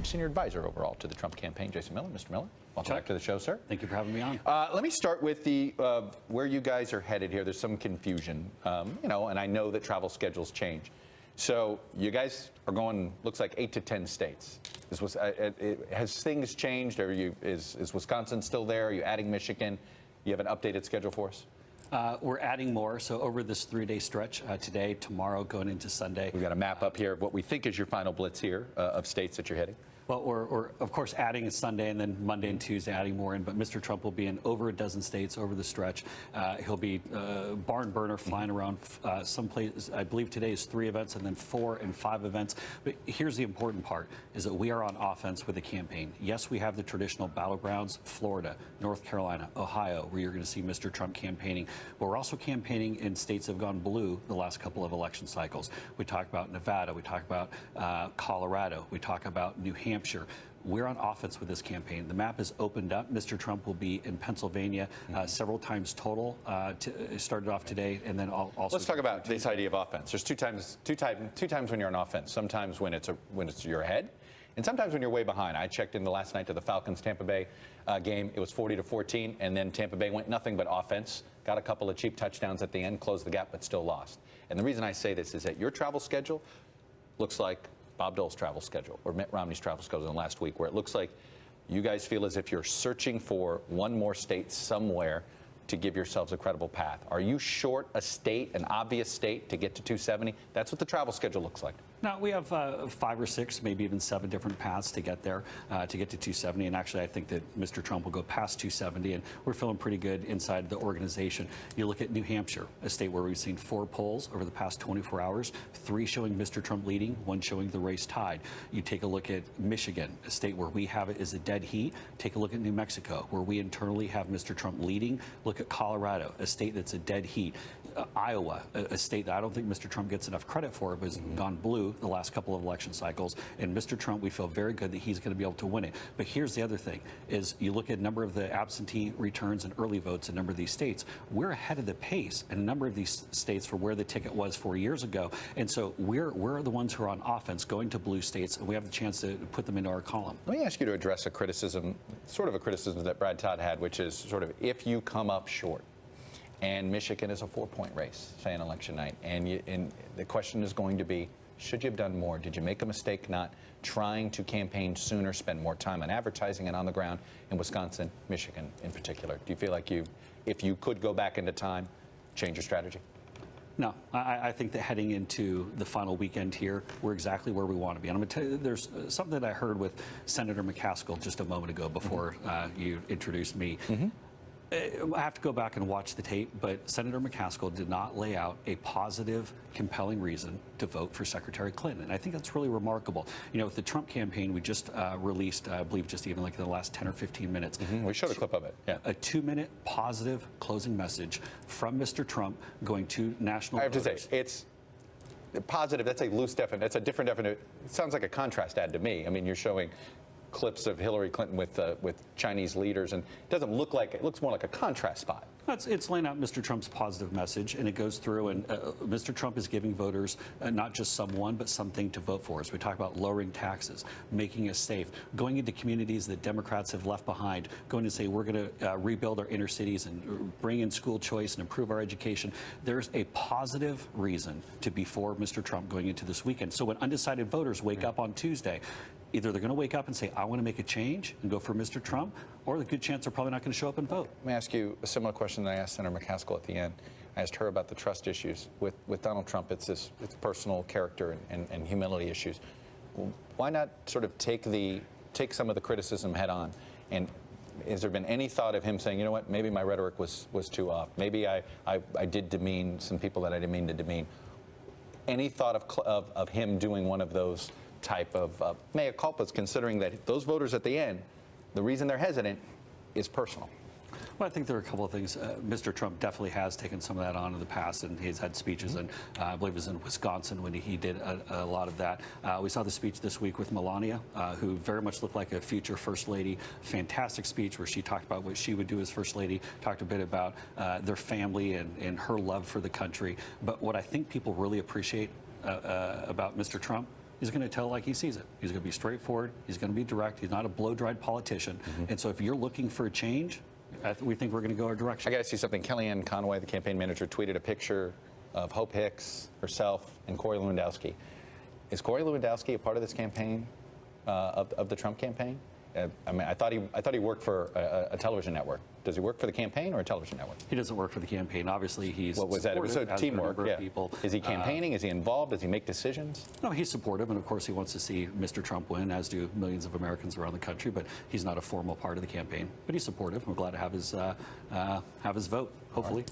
and Senior Advisor overall to the Trump campaign, Jason Miller. Mr. Miller, welcome Chuck, back to the show, sir. Thank you for having me on. Let me start with the where you guys are headed here. There's some confusion, and I know that travel schedules change. So you guys are going, looks like 8 to 10 states. Has things changed? Is Wisconsin still there? Are you adding Michigan? You have an updated schedule for us? We're adding more. So over this 3-day stretch, today, tomorrow, going into Sunday. We've got a map up here of what we think is your final blitz here of states that you're hitting. Well, we're of course adding Sunday and then Monday and Tuesday adding more in, but Mr. Trump will be in over a dozen states over the stretch. He'll be barn burner flying around some places. I believe today is 3 events and then 4 and 5 events. But here's the important part, is that we are on offense with the campaign. Yes, we have the traditional battlegrounds, Florida, North Carolina, Ohio, where you're going to see Mr. Trump campaigning. But we're also campaigning in states that have gone blue the last couple of election cycles. We talk about Nevada, we talk about Colorado, we talk about New Hampshire. We're on offense with this campaign. The map is opened up. Mr. Trump will be in Pennsylvania several times total. Started off today, and then also. Let's talk about this idea of offense. There's two times when you're on offense. Sometimes when it's you're ahead, and sometimes when you're way behind. I checked in the last night to the Falcons Tampa Bay game. It was 40-14, and then Tampa Bay went nothing but offense. Got a couple of cheap touchdowns at the end, closed the gap, but still lost. And the reason I say this is that your travel schedule looks like Bob Dole's travel schedule or Mitt Romney's travel schedule in the last week, where it looks like you guys feel as if you're searching for one more state somewhere to give yourselves a credible path. Are you short a state, an obvious state, to get to 270? That's what the travel schedule looks like. No, we have 5 or 6, maybe even 7 different paths to get there, to get to 270. And actually, I think that Mr. Trump will go past 270, and we're feeling pretty good inside the organization. You look at New Hampshire, a state where we've seen 4 polls over the past 24 hours, 3 showing Mr. Trump leading, 1 showing the race tied. You take a look at Michigan, a state where we have it is a dead heat. Take a look at New Mexico, where we internally have Mr. Trump leading. Look at Colorado, a state that's a dead heat. Iowa, a state that I don't think Mr. Trump gets enough credit for, but has gone blue the last couple of election cycles. And Mr. Trump, we feel very good that he's going to be able to win it. But here's the other thing, is you look at a number of the absentee returns and early votes in a number of these states, we're ahead of the pace in a number of these states for where the ticket was 4 years ago. And so we're the ones who are on offense going to blue states, and we have the chance to put them into our column. Let me ask you to address a criticism, sort of a criticism that Brad Todd had, which is sort of if you come up short. And Michigan is a 4-point race, say on election night. And the question is going to be, should you have done more? Did you make a mistake not trying to campaign sooner, spend more time on advertising and on the ground in Wisconsin, Michigan in particular? Do you feel like if you could go back into time, change your strategy? No, I think that heading into the final weekend here, we're exactly where we want to be. And I'm going to tell you, there's something that I heard with Senator McCaskill just a moment ago before you introduced me. I have to go back and watch the tape, but Senator McCaskill did not lay out a positive, compelling reason to vote for Secretary Clinton. And I think that's really remarkable. You know, with the Trump campaign, we just released, I believe, just even like in the last 10 or 15 minutes. We showed a clip of it. Yeah. A 2-minute positive closing message from Mr. Trump going to national voters. I have to say, it's positive. That's a loose definition. That's a different definition. It sounds like a contrast ad to me. I mean, you're showing clips of Hillary Clinton with Chinese leaders, and it doesn't look like, it looks more like a contrast spot. It's laying out Mr. Trump's positive message, and it goes through, and Mr. Trump is giving voters not just someone, but something to vote for. As we talk about lowering taxes, making us safe, going into communities that Democrats have left behind, going to say we're going to rebuild our inner cities and bring in school choice and improve our education. There's a positive reason to be for Mr. Trump going into this weekend. So when undecided voters wake up on Tuesday, either they're going to wake up and say, I want to make a change and go for Mr. Trump, or the good chance they're probably not going to show up and vote. Let me ask you a similar question that I asked Senator McCaskill at the end. I asked her about the trust issues. With Donald Trump, it's personal character and humility issues. Well, why not sort of take some of the criticism head on? And has there been any thought of him saying, you know what, maybe my rhetoric was too off. Maybe I did demean some people that I didn't mean to demean. Any thought of him doing one of those type of mea culpas, considering that those voters at the end, the reason they're hesitant is personal? Well, I think there are a couple of things. Mr. Trump definitely has taken some of that on in the past, and he's had speeches, and I believe it was in Wisconsin when he did a lot of that. We saw the speech this week with Melania, who very much looked like a future First Lady. Fantastic speech where she talked about what she would do as First Lady, talked a bit about their family and her love for the country. But what I think people really appreciate about Mr. Trump he's going to tell like he sees it. He's going to be straightforward. He's going to be direct. He's not a blow-dried politician. And so if you're looking for a change, we think we're going to go our direction. I got to see something. Kellyanne Conway, the campaign manager, tweeted a picture of Hope Hicks, herself, and Corey Lewandowski. Is Corey Lewandowski a part of this campaign, of the Trump campaign? I mean, I thought he worked for a television network. Does he work for the campaign or a television network? He doesn't work for the campaign. Obviously, he's What was that? It was a supportive, as teamwork. are a number Yeah. of people. Is he campaigning? Is he involved? Does he make decisions? No, he's supportive, and of course, he wants to see Mr. Trump win, as do millions of Americans around the country. But he's not a formal part of the campaign. But he's supportive. We're glad to have his vote. Hopefully. All right.